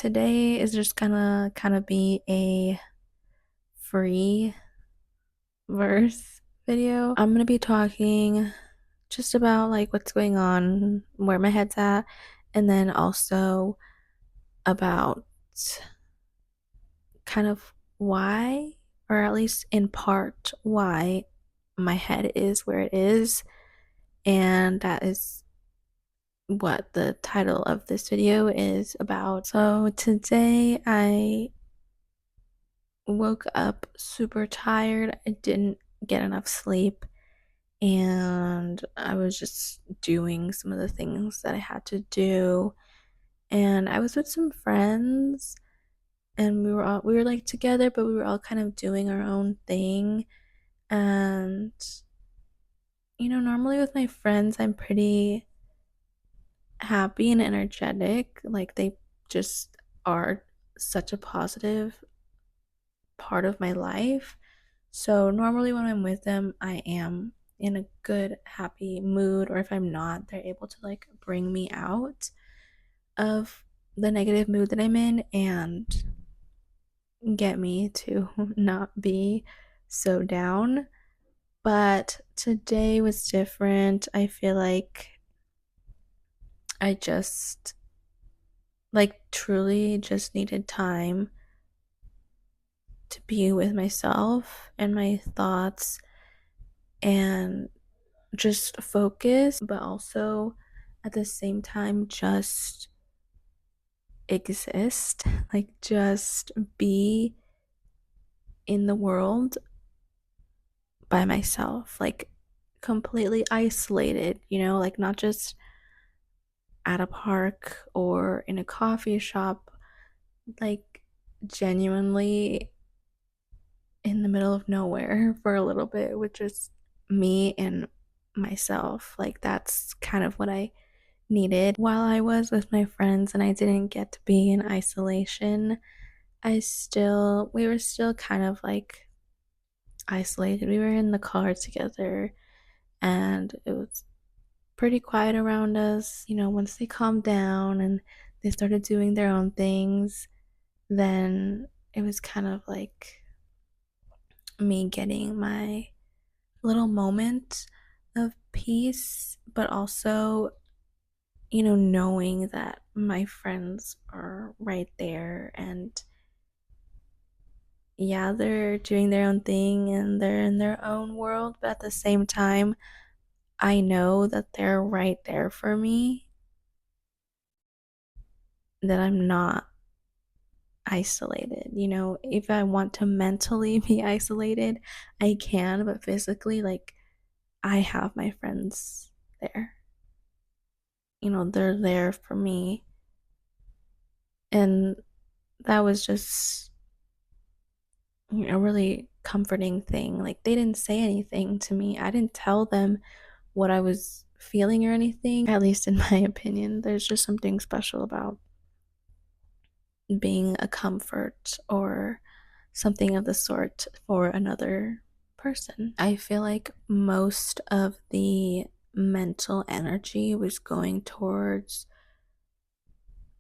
Today is just gonna kind of be a free verse video. I'm gonna be talking just about like what's going on, where my head's at, and then also about kind of why, or at least in part, why my head is where it is. And that is what the title of this video is about. So today I woke up super tired. I didn't get enough sleep, and I was just doing some of the things that I had to do. And I was with some friends, and we were like together, but we were all kind of doing our own thing. And normally with my friends, I'm pretty happy and energetic. Like they just are such a positive part of my life. So normally when I'm with them, I am in a good, happy mood, or if I'm not, they're able to like bring me out of the negative mood that I'm in and get me to not be so down. But today was different. I feel like I just like truly just needed time to be with myself and my thoughts and just focus, but also at the same time just exist, like just be in the world by myself, like completely isolated, like not just at a park or in a coffee shop, like genuinely in the middle of nowhere for a little bit with just me and myself. Like that's kind of what I needed while I was with my friends and I didn't get to be in isolation. We were still kind of like isolated. We were in the car together and it was pretty quiet around us. Once they calmed down and they started doing their own things, then it was kind of like me getting my little moment of peace, but also knowing that my friends are right there and yeah, they're doing their own thing and they're in their own world, but at the same time, I know that they're right there for me, that I'm not isolated. If I want to mentally be isolated, I can, but physically, like, I have my friends there. They're there for me. And that was just a really comforting thing. Like they didn't say anything to me. I didn't tell them what I was feeling or anything. At least in my opinion, there's just something special about being a comfort or something of the sort for another person. I feel like most of the mental energy was going towards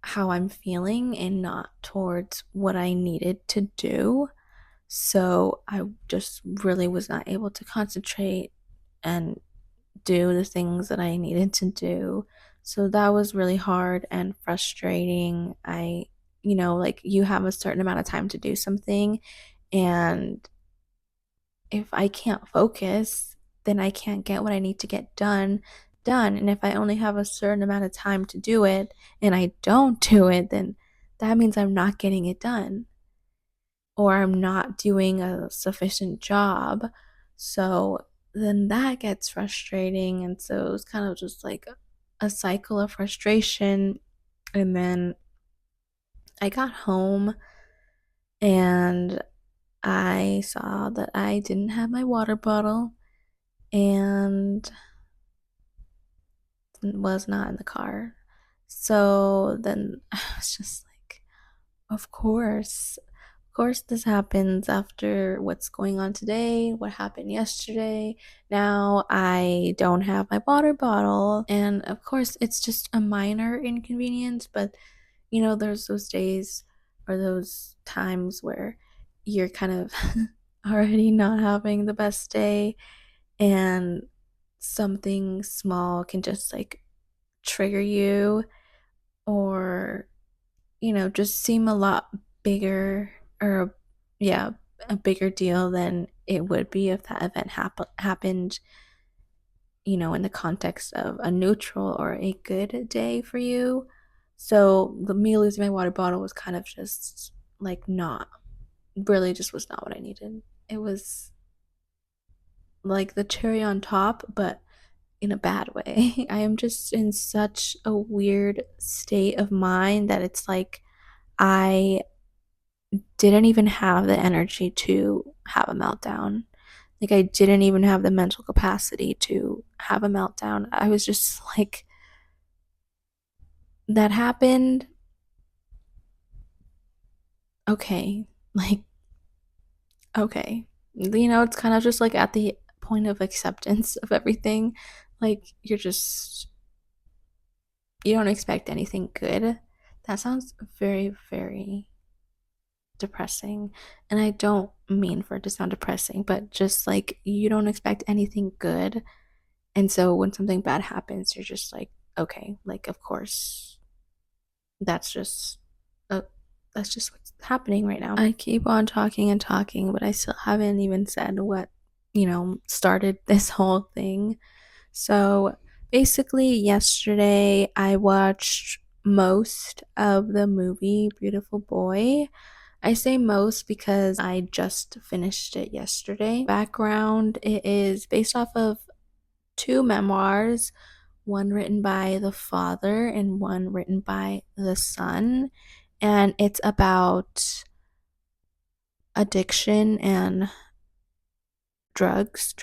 how I'm feeling and not towards what I needed to do. So I just really was not able to concentrate and do the things that I needed to do. So that was really hard and frustrating. Like you have a certain amount of time to do something, and if I can't focus, then I can't get what I need to get done. And if I only have a certain amount of time to do it and I don't do it, then that means I'm not getting it done or I'm not doing a sufficient job. So then that gets frustrating. And so it was kind of just like a cycle of frustration. And then I got home and I saw that I didn't have my water bottle and was not in the car. So then I was just like, of course. Of course, this happens after what's going on today, what happened yesterday. Now I don't have my water bottle. And of course, it's just a minor inconvenience, but there's those days or those times where you're kind of already not having the best day, and something small can just like trigger you, or just seem a lot bigger, or yeah, a bigger deal than it would be if that event happened, in the context of a neutral or a good day for you. So me losing my water bottle was kind of just like not really, just was not what I needed. It was like the cherry on top, but in a bad way. I am just in such a weird state of mind that it's like I didn't even have the energy to have a meltdown. Like, I didn't even have the mental capacity to have a meltdown. I was just like, that happened. Okay. Like, okay. It's kind of just like at the point of acceptance of everything. Like, you don't expect anything good. That sounds very, very depressing. And I don't mean for it to sound depressing, but just like you don't expect anything good. And so when something bad happens, you're just like, okay, like, of course, that's just uh, that's just what's happening right now. I keep on talking and talking, but I still haven't even said what, started this whole thing. So basically, yesterday I watched most of the movie Beautiful Boy. I say most because I just finished it yesterday. Background: it is based off of two memoirs, one written by the father and one written by the son. And it's about addiction and drugs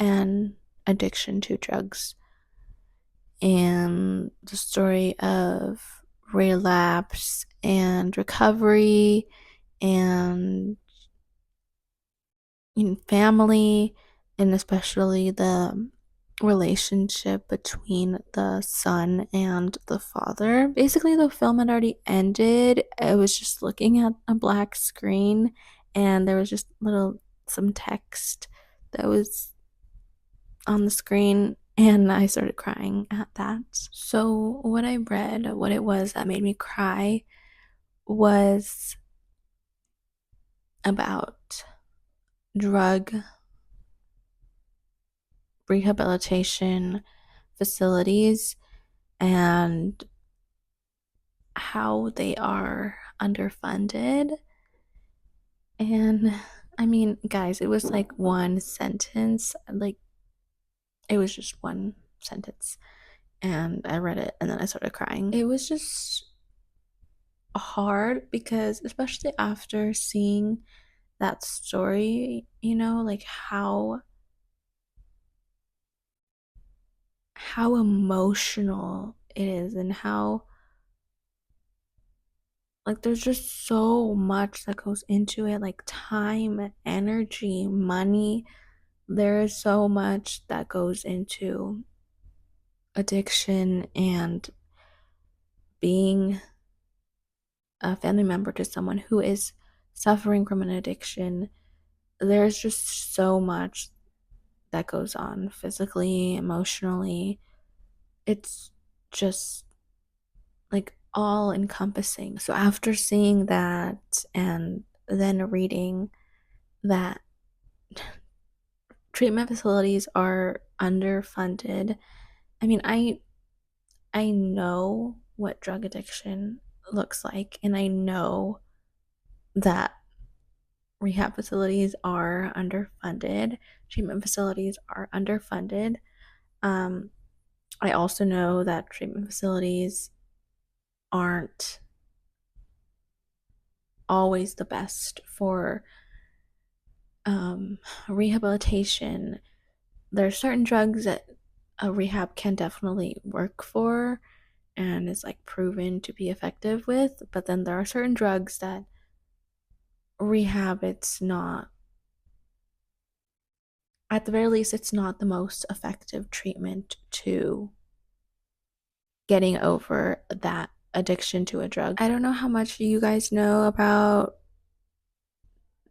and addiction to drugs, and the story of relapse and recovery, and family, and especially the relationship between the son and the father. Basically, the film had already ended. I was just looking at a black screen, and there was just some text that was on the screen, and I started crying at that. So, what I read, what it was that made me cry, was about drug rehabilitation facilities and how they are underfunded. And I mean, guys, it was like one sentence, like, it was just one sentence. And I read it and then I started crying. It was just hard because, especially after seeing that story, like how emotional it is, and how, like, there's just so much that goes into it, like time, energy, money. There is so much that goes into addiction and being a family member to someone who is suffering from an addiction. There's just so much that goes on physically, emotionally. It's just like all encompassing. So after seeing that and then reading that treatment facilities are underfunded, I mean, I know what drug addiction looks like, and I know that rehab facilities are underfunded, treatment facilities are underfunded. Um, I also know that treatment facilities aren't always the best for rehabilitation. There are certain drugs that a rehab can definitely work for and is like proven to be effective with, but then there are certain drugs that rehab, it's not, at the very least, it's not the most effective treatment to getting over that addiction to a drug. I don't know how much you guys know about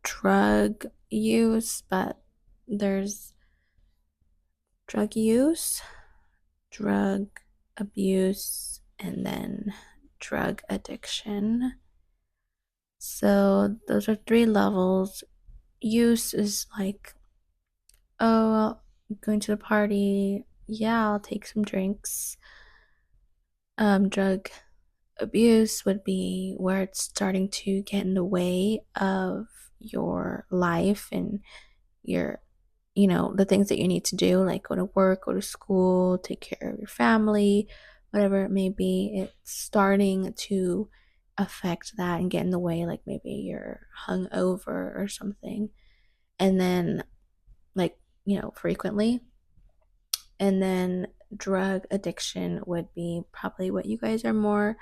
drug use, but there's drug use, drug abuse, and then drug addiction. So those are three levels. Use is like, oh, going to the party, yeah, I'll take some drinks. Drug abuse would be where it's starting to get in the way of your life and your, the things that you need to do, like go to work, go to school, take care of your family, whatever it may be. It's starting to affect that and get in the way, like maybe you're hungover or something. And then, like, frequently. And then drug addiction would be probably what you guys are more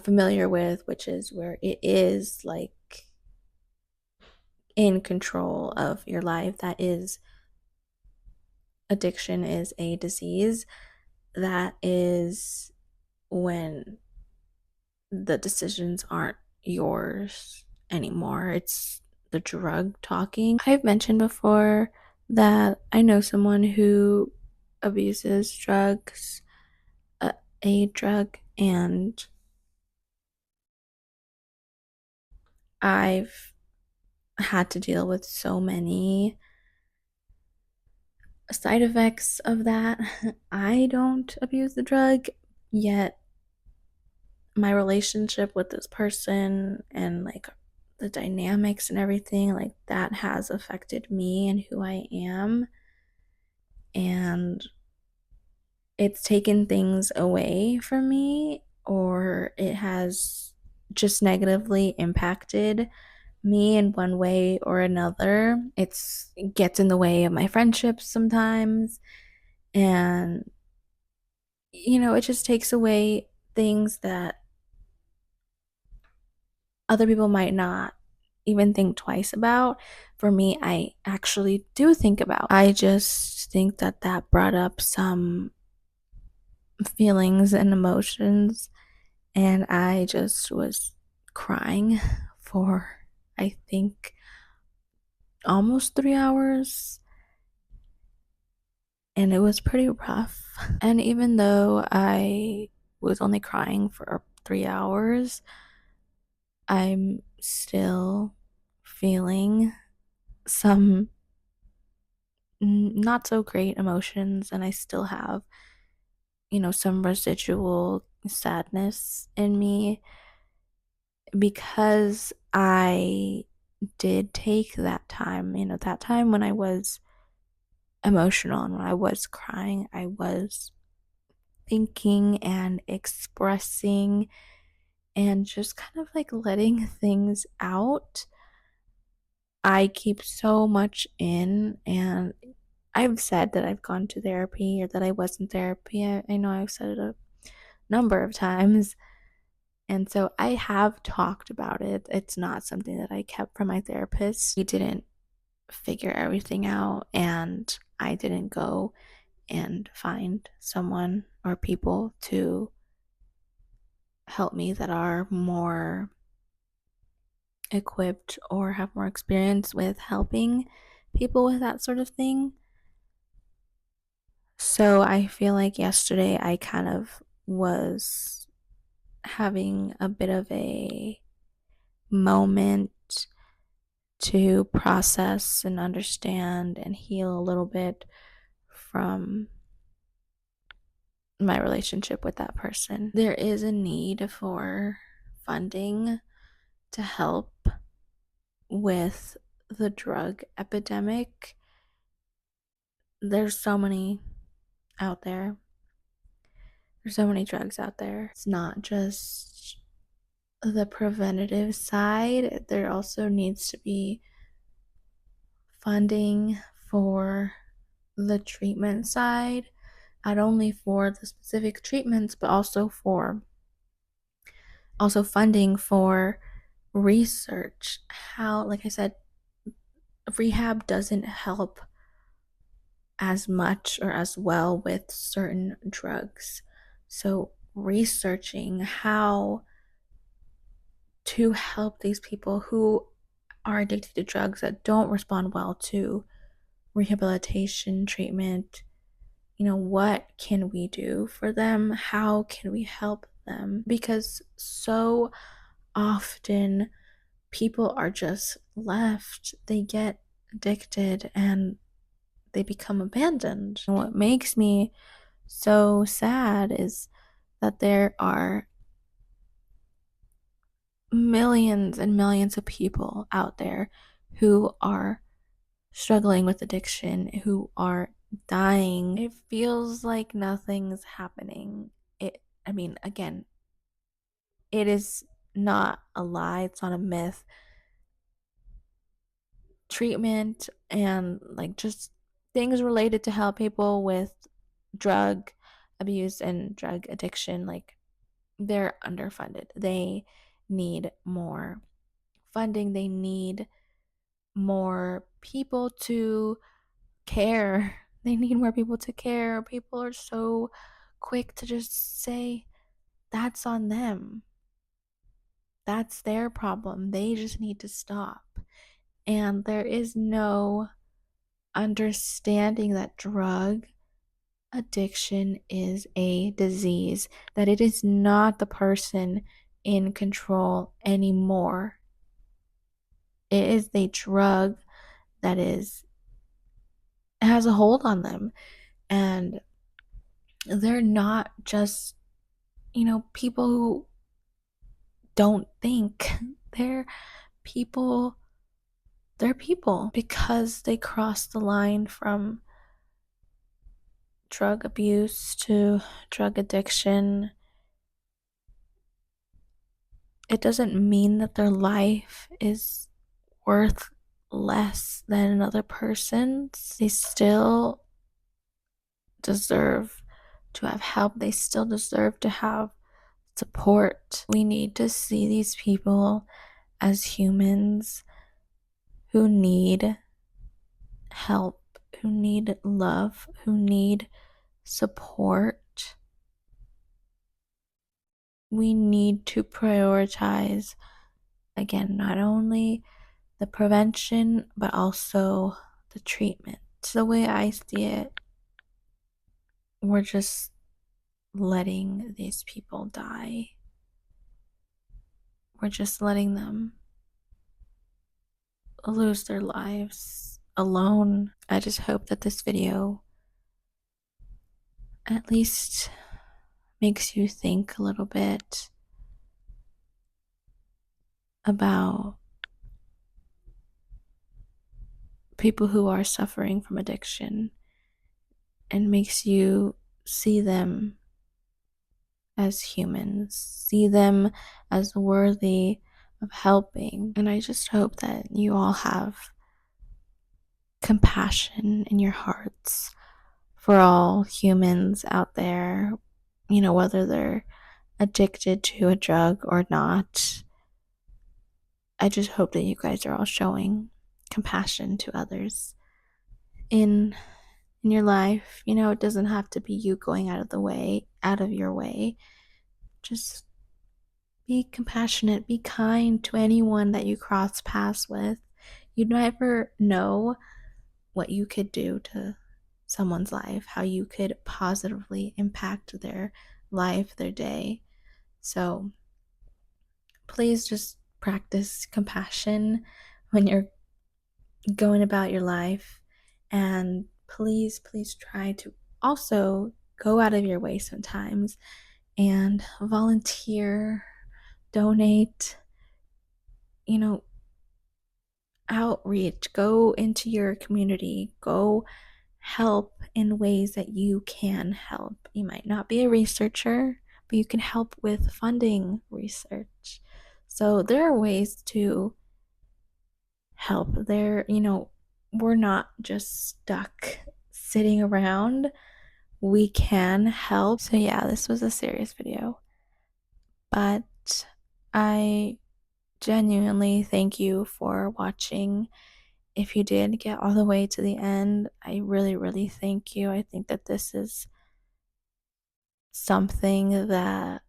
familiar with, which is where it is like in control of your life. That is, addiction is a disease. That is when the decisions aren't yours anymore. It's the drug talking. I've mentioned before that I know someone who abuses drugs, a drug, and I've had to deal with so many side effects of that. I don't abuse the drug, yet my relationship with this person and like the dynamics and everything like that has affected me and who I am. And it's taken things away from me, or it has just negatively impacted me in one way or another. It gets in the way of my friendships sometimes, and it just takes away things that other people might not even think twice about. For me, I actually do think about. I just think that that brought up some feelings and emotions, and I just was crying for, I think, almost 3 hours, and it was pretty rough. And even though I was only crying for 3 hours, I'm still feeling some not so great emotions, and I still have, some residual sadness in me because I did take that time, that time when I was emotional and when I was crying, I was thinking and expressing and just kind of like letting things out. I keep so much in, and I've said that I've gone to therapy or that I was in therapy. I know I've said it a number of times. And so I have talked about it. It's not something that I kept from my therapist. We didn't figure everything out, and I didn't go and find someone or people to help me that are more equipped or have more experience with helping people with that sort of thing. So I feel like yesterday I kind of was having a bit of a moment to process and understand and heal a little bit from my relationship with that person. There is a need for funding to help with the drug epidemic. There's so many out there. There's so many drugs out there. It's not just the preventative side, there also needs to be funding for the treatment side, not only for the specific treatments, but also funding for research. How, like I said, rehab doesn't help as much or as well with certain drugs. So researching how to help these people who are addicted to drugs that don't respond well to rehabilitation treatment. What can we do for them? How can we help them? Because so often people are just left, they get addicted and they become abandoned. And what makes me so sad is that there are millions and millions of people out there who are struggling with addiction, who are dying. It feels like nothing's happening. Again, it is not a lie, it's not a myth. Treatment and like just things related to help people with drug abuse and drug addiction, like they're underfunded. They need more funding, they need more people to care. They need more people to care. People are so quick to just say, that's on them. That's their problem. They just need to stop. And there is no understanding that drug addiction is a disease, that it is not the person in control anymore. It is the drug that has a hold on them. And they're not just, people who don't think. They're people, they're people because they cross the line from drug abuse to drug addiction. It doesn't mean that their life is worth less than another person's. They still deserve to have help. They still deserve to have support. We need to see these people as humans who need help, who need love, who need support. We need to prioritize, again, not only the prevention, but also the treatment. The way I see it, we're just letting these people die. We're just letting them lose their lives alone. I just hope that this video at least makes you think a little bit about people who are suffering from addiction and makes you see them as humans, see them as worthy of helping. And I just hope that you all have compassion in your hearts for all humans out there, whether they're addicted to a drug or not. I just hope that you guys are all showing compassion to others in your life. It doesn't have to be you going out of your way. Just be compassionate, be kind to anyone that you cross paths with. You never know what you could do to someone's life, how you could positively impact their life, their day. So please just practice compassion when you're going about your life. And please try to also go out of your way sometimes and volunteer, donate, outreach, go into your community, go help in ways that you can help. You might not be a researcher, but you can help with funding research. So there are ways to help. We're not just stuck sitting around. We can help. So yeah, this was a serious video, but I genuinely thank you for watching. If you did get all the way to the end, I really, really thank you. I think that this is something that,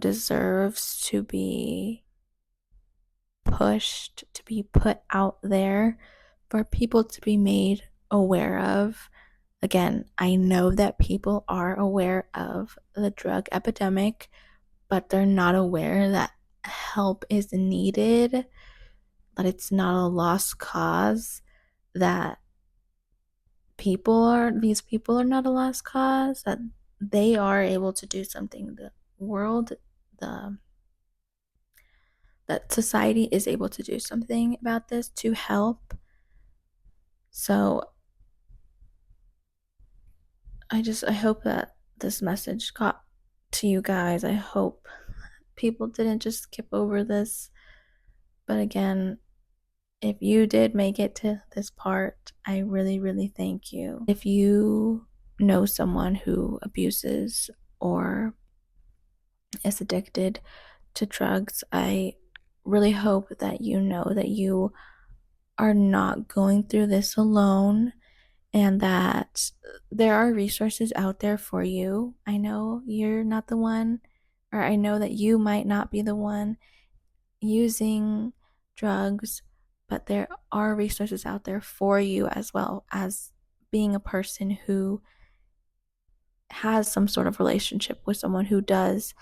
deserves to be pushed, to be put out there for people to be made aware of. Again, I know that people are aware of the drug epidemic, but they're not aware that help is needed, that it's not a lost cause, that these people are not a lost cause, that they are able to do something. The world, the that society is able to do something about this to help. So I hope that this message got to you guys. I hope people didn't just skip over this. But again, if you did make it to this part, I really, really thank you. If you know someone who abuses or is addicted to drugs, I really hope that you know that you are not going through this alone and that there are resources out there for you. I know you're not the one, or I know that you might not be the one using drugs, but there are resources out there for you as well as being a person who has some sort of relationship with someone who does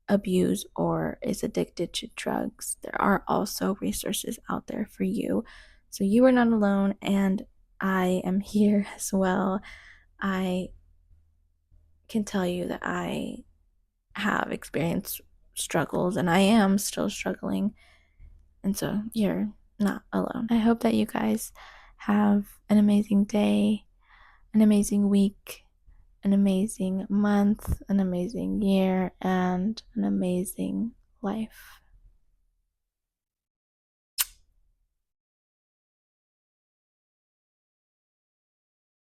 abuse or is addicted to drugs. There are also resources out there for you. So you are not alone, and I am here as well. I can tell you that I have experienced struggles and I am still struggling. And so you're not alone. I hope that you guys have an amazing day, an amazing week, an amazing month, an amazing year, and an amazing life.